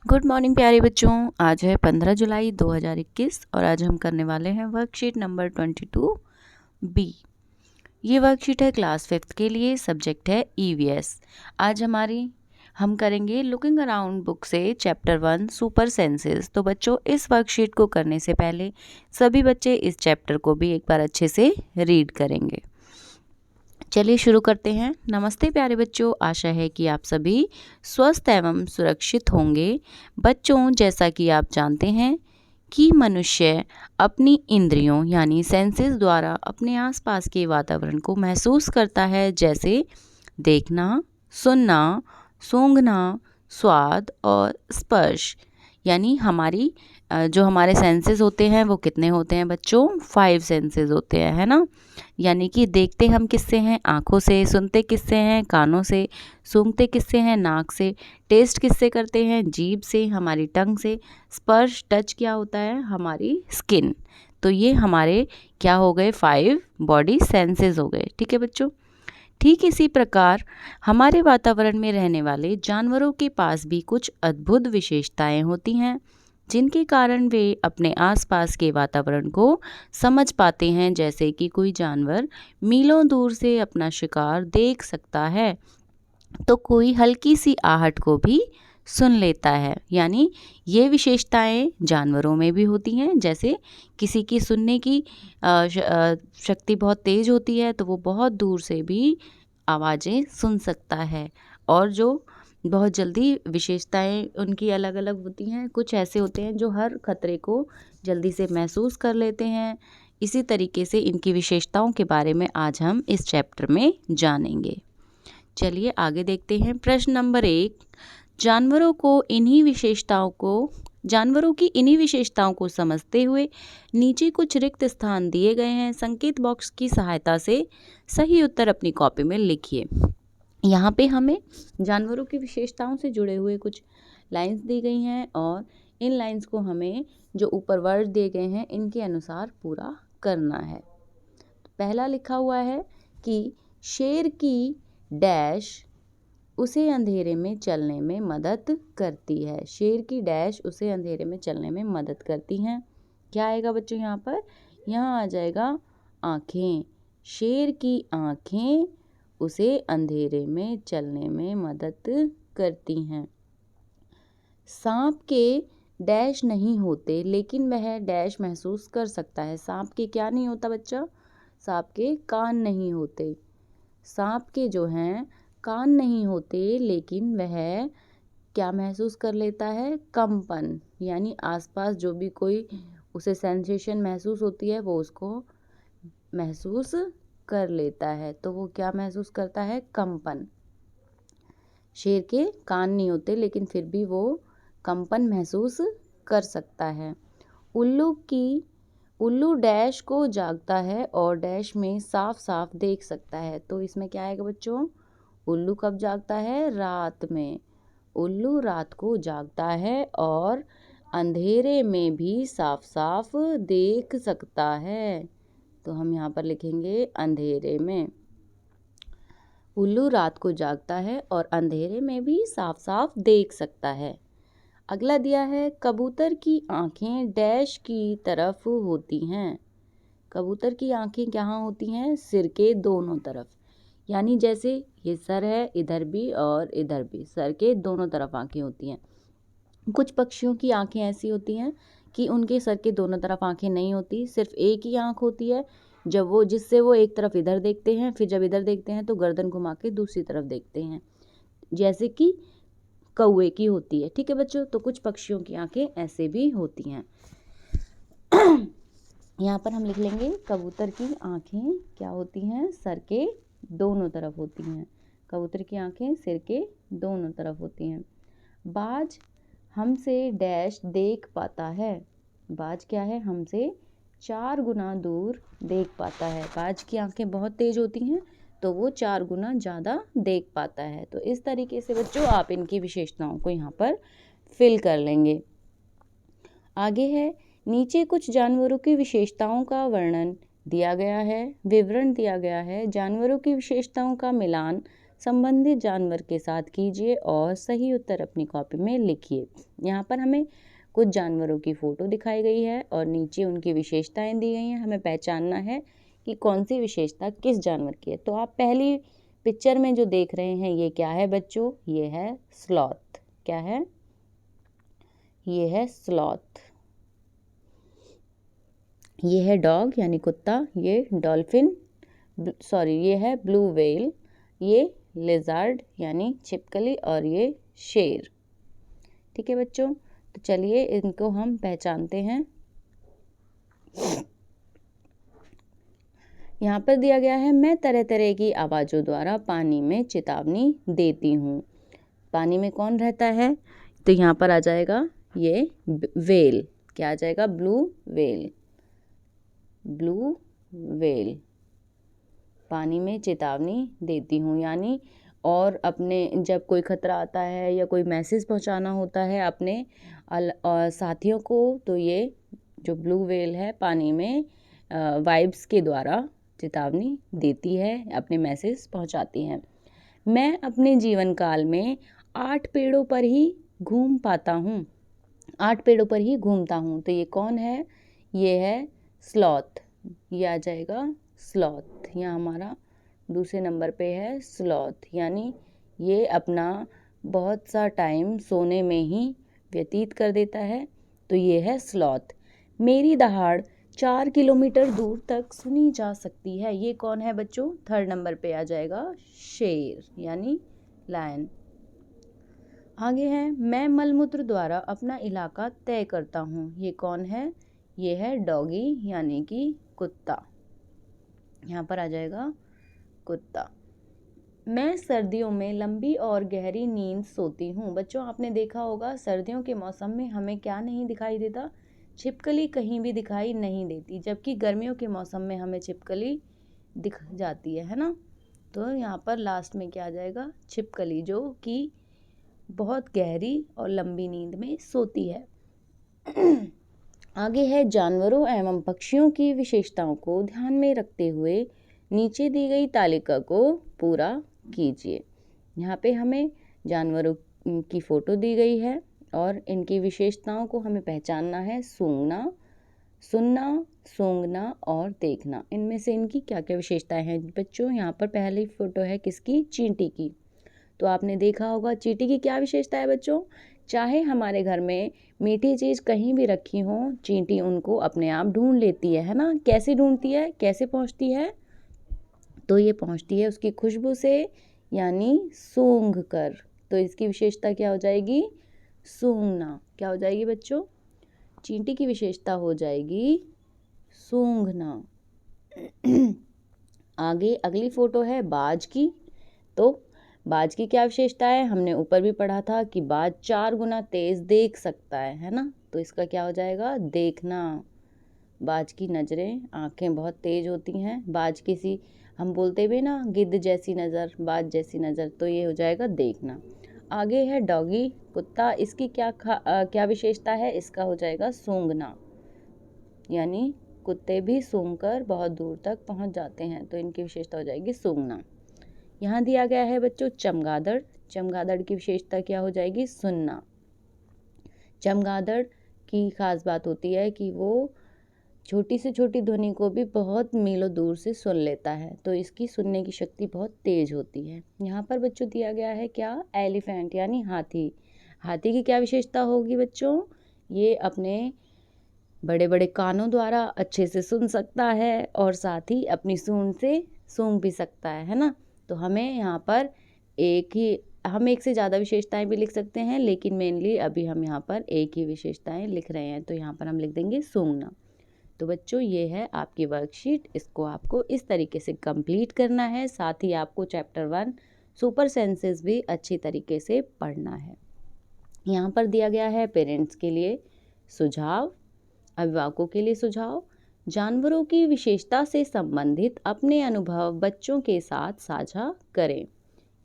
Good morning प्यारे बच्चों। आज है 15 जुलाई 2021 और आज हम करने वाले हैं वर्कशीट नंबर 22 बी। ये वर्कशीट है क्लास 5th के लिए, सब्जेक्ट है ईवीएस। आज हम करेंगे लुकिंग अराउंड बुक से चैप्टर 1 सुपर सेंसेस। तो बच्चों, इस वर्कशीट को करने से पहले सभी बच्चे इस चैप्टर को भी एक बार अच्छे से रीड करेंगे। चलिए शुरू करते हैं। नमस्ते प्यारे बच्चों, आशा है कि आप सभी स्वस्थ एवं सुरक्षित होंगे। बच्चों, जैसा कि आप जानते हैं कि मनुष्य अपनी इंद्रियों यानी सेंसेस द्वारा अपने आसपास के वातावरण को महसूस करता है, जैसे देखना, सुनना, सूंघना, स्वाद और स्पर्श। यानी जो हमारे सेंसेस होते हैं वो कितने होते हैं बच्चों? 5 सेंसेस होते हैं, है ना। यानी कि देखते हम किससे हैं? आँखों से। सुनते किससे हैं? कानों से। सूंघते किससे हैं? नाक से। टेस्ट किससे करते हैं? जीभ से, हमारी टंग से। स्पर्श, टच क्या होता है? हमारी स्किन। तो ये हमारे क्या हो गए? 5 बॉडी सेंसेस हो गए। ठीक है बच्चों। ठीक इसी प्रकार हमारे वातावरण में रहने वाले जानवरों के पास भी कुछ अद्भुत विशेषताएं होती हैं, जिनके कारण वे अपने आसपास के वातावरण को समझ पाते हैं। जैसे कि कोई जानवर मीलों दूर से अपना शिकार देख सकता है, तो कोई हल्की सी आहट को भी सुन लेता है। यानी ये विशेषताएं जानवरों में भी होती हैं। जैसे किसी की सुनने की शक्ति बहुत तेज होती है, तो वो बहुत दूर से भी आवाज़ें सुन सकता है। और जो बहुत जल्दी विशेषताएं उनकी अलग अलग होती हैं। कुछ ऐसे होते हैं जो हर खतरे को जल्दी से महसूस कर लेते हैं। इसी तरीके से इनकी विशेषताओं के बारे में आज हम इस चैप्टर में जानेंगे। चलिए आगे देखते हैं। प्रश्न नंबर 1, जानवरों की इन्हीं विशेषताओं को समझते हुए नीचे कुछ रिक्त स्थान दिए गए हैं। संकेत बॉक्स की सहायता से सही उत्तर अपनी कॉपी में लिखिए। यहाँ पे हमें जानवरों की विशेषताओं से जुड़े हुए कुछ लाइंस दी गई हैं और इन लाइंस को हमें जो ऊपर वर्ड दिए गए हैं इनके अनुसार पूरा करना है। पहला लिखा हुआ है कि शेर की डैश उसे अंधेरे में चलने में मदद करती है। शेर की डैश उसे अंधेरे में चलने में मदद करती हैं। क्या आएगा बच्चों यहाँ पर? यहाँ आ जाएगा आँखें। शेर की आँखें उसे अंधेरे में चलने में मदद करती हैं। सांप के डैश नहीं होते, लेकिन वह डैश महसूस कर सकता है। सांप के क्या नहीं होता बच्चा? सांप के कान नहीं होते। सांप के जो हैं कान नहीं होते, लेकिन वह क्या महसूस कर लेता है? कंपन। यानी आसपास जो भी कोई उसे सेंसेशन महसूस होती है वो उसको महसूस कर लेता है। तो वो क्या महसूस करता है? कंपन। शेर के कान नहीं होते, लेकिन फिर भी वो कंपन महसूस कर सकता है। उल्लू डैश को जागता है और डैश में साफ साफ देख सकता है। तो इसमें क्या आएगा बच्चों? उल्लू कब जागता है? रात में। उल्लू रात को जागता है और अंधेरे में भी साफ साफ देख सकता है। तो हम यहाँ पर लिखेंगे अंधेरे में। उल्लू रात को जागता है और अंधेरे में भी साफ साफ देख सकता है। अगला दिया है, कबूतर की आंखें डैश की तरफ होती हैं। कबूतर की आंखें कहाँ होती हैं? सिर के दोनों तरफ। यानी जैसे ये सर है, इधर भी और इधर भी सर के दोनों तरफ आंखें होती हैं। कुछ पक्षियों की आंखें ऐसी होती हैं कि उनके सर के दोनों तरफ आंखें नहीं होती, सिर्फ एक ही आंख होती है। जिससे वो एक तरफ इधर देखते हैं, फिर जब इधर देखते हैं तो गर्दन घुमा के दूसरी तरफ देखते हैं, जैसे कि कौवे की होती है। ठीक है बच्चों। तो कुछ पक्षियों की आंखें ऐसे भी होती हैं। यहाँ पर हम लिख लेंगे कबूतर की आंखें क्या होती हैं? सर के दोनों तरफ होती हैं। कबूतर की आंखें सिर के दोनों तरफ होती हैं। बाज हमसे डैश देख पाता है। बाज क्या है? हमसे 4 गुना दूर देख पाता है। बाज की आंखें बहुत तेज होती हैं, तो वो 4 गुना ज़्यादा देख पाता है। तो इस तरीके से बच्चों आप इनकी विशेषताओं को यहाँ पर फिल कर लेंगे। आगे है, नीचे कुछ जानवरों की विशेषताओं का विवरण दिया गया है। जानवरों की विशेषताओं का मिलान संबंधित जानवर के साथ कीजिए और सही उत्तर अपनी कॉपी में लिखिए। यहाँ पर हमें कुछ जानवरों की फ़ोटो दिखाई गई है और नीचे उनकी विशेषताएं दी गई हैं। हमें पहचानना है कि कौन सी विशेषता किस जानवर की है। तो आप पहली पिक्चर में जो देख रहे हैं ये क्या है बच्चों? ये है स्लॉथ। क्या है? ये है स्लॉथ। ये है डॉग यानी कुत्ता, ये डॉल्फिन, ये है ब्लू व्हेल, ये लिजर्ड यानी छिपकली और ये शेर। ठीक है बच्चों, तो चलिए इनको हम पहचानते हैं। यहाँ पर दिया गया है, मैं तरह तरह की आवाज़ों द्वारा पानी में चेतावनी देती हूँ। पानी में कौन रहता है? तो यहाँ पर आ जाएगा ये व्हेल। क्या आ जाएगा? Blue whale. ब्लू व्हेल पानी में चेतावनी देती हूँ, यानी और अपने जब कोई खतरा आता है या कोई मैसेज पहुँचाना होता है अपने साथियों को, तो ये जो ब्लू व्हेल है पानी में वाइब्स के द्वारा चेतावनी देती है, अपने मैसेज पहुँचाती है। मैं अपने जीवन काल में 8 पेड़ों पर ही घूम पाता हूँ, 8 पेड़ों पर ही घूमता हूँ। तो ये कौन है? ये है स्लॉथ। ये आ जाएगा स्लॉथ। यहाँ हमारा दूसरे नंबर पे है स्लॉथ, यानी ये अपना बहुत सा टाइम सोने में ही व्यतीत कर देता है। तो ये है स्लॉथ। मेरी दहाड़ 4 किलोमीटर दूर तक सुनी जा सकती है। ये कौन है बच्चों? थर्ड नंबर पे आ जाएगा शेर यानी लायन। आगे है, मैं मलमूत्र द्वारा अपना इलाका तय करता हूँ। ये कौन है? ये है डॉगी यानी कि कुत्ता। यहाँ पर आ जाएगा कुत्ता। मैं सर्दियों में लंबी और गहरी नींद सोती हूँ। बच्चों आपने देखा होगा सर्दियों के मौसम में हमें क्या नहीं दिखाई देता? छिपकली कहीं भी दिखाई नहीं देती, जबकि गर्मियों के मौसम में हमें छिपकली दिख जाती है ना। तो यहाँ पर लास्ट में क्या आ जाएगा? छिपकली, जो कि बहुत गहरी और लंबी नींद में सोती है। आगे है, जानवरों एवं पक्षियों की विशेषताओं को ध्यान में रखते हुए नीचे दी गई तालिका को पूरा कीजिए। यहाँ पे हमें जानवरों की फ़ोटो दी गई है और इनकी विशेषताओं को हमें पहचानना है। सूंघना, सुनना, सूंघना और देखना, इनमें से इनकी क्या क्या विशेषताएं हैं बच्चों? यहाँ पर पहली फ़ोटो है किसकी? चींटी की। तो आपने देखा होगा चींटी की क्या विशेषता है बच्चों? चाहे हमारे घर में मीठी चीज़ कहीं भी रखी हो, चींटी उनको अपने आप ढूंढ लेती है ना। कैसे ढूंढती है? कैसे पहुंचती है? तो ये पहुंचती है उसकी खुशबू से, यानी सूंघ कर। तो इसकी विशेषता क्या हो जाएगी? सूंघना। क्या हो जाएगी बच्चों? चींटी की विशेषता हो जाएगी सूंघना। आगे अगली फोटो है बाज की। तो बाज की क्या विशेषता है? हमने ऊपर भी पढ़ा था कि बाज 4 गुना तेज देख सकता है ना। तो इसका क्या हो जाएगा? देखना। बाज की नज़रें, आंखें बहुत तेज होती हैं। बाज किसी, हम बोलते भी ना, गिद्ध जैसी नज़र, बाज जैसी नज़र, तो ये हो जाएगा देखना। आगे है डॉगी कुत्ता। इसकी क्या विशेषता है? इसका हो जाएगा सूंघना, यानी कुत्ते भी सूंघकर बहुत दूर तक पहुंच जाते हैं, तो इनकी विशेषता हो जाएगी सूंघना। यहाँ दिया गया है बच्चों चमगादड़। चमगादड़ की विशेषता क्या हो जाएगी? सुनना। चमगादड़ की खास बात होती है कि वो छोटी से छोटी ध्वनि को भी बहुत मीलों दूर से सुन लेता है, तो इसकी सुनने की शक्ति बहुत तेज होती है। यहाँ पर बच्चों दिया गया है क्या? एलिफेंट यानी हाथी। हाथी की क्या विशेषता होगी बच्चों? ये अपने बड़े बड़े कानों द्वारा अच्छे से सुन सकता है और साथ ही अपनी सूंड से सूंघ भी सकता है ना। तो हमें यहाँ पर हम एक से ज़्यादा विशेषताएं भी लिख सकते हैं, लेकिन मेनली अभी हम यहाँ पर एक ही विशेषताएं लिख रहे हैं, तो यहाँ पर हम लिख देंगे सूंघना। तो बच्चों ये है आपकी वर्कशीट, इसको आपको इस तरीके से कंप्लीट करना है। साथ ही आपको चैप्टर 1 सुपर सेंसेस भी अच्छी तरीके से पढ़ना है। यहाँ पर दिया गया है पेरेंट्स के लिए सुझाव, अभिभावकों के लिए सुझाव। जानवरों की विशेषता से संबंधित अपने अनुभव बच्चों के साथ साझा करें,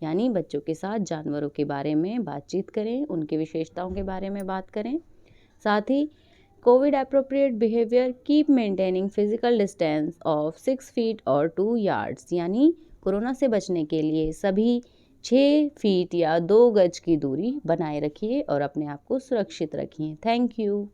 यानी बच्चों के साथ जानवरों के बारे में बातचीत करें, उनकी विशेषताओं के बारे में बात करें। साथ ही covid appropriate behaviour, keep maintaining physical distance of 6 feet और 2 यार्ड्स, यानी कोरोना से बचने के लिए सभी 6 फीट या 2 गज की दूरी बनाए रखिए और अपने आप को सुरक्षित रखिए। Thank you.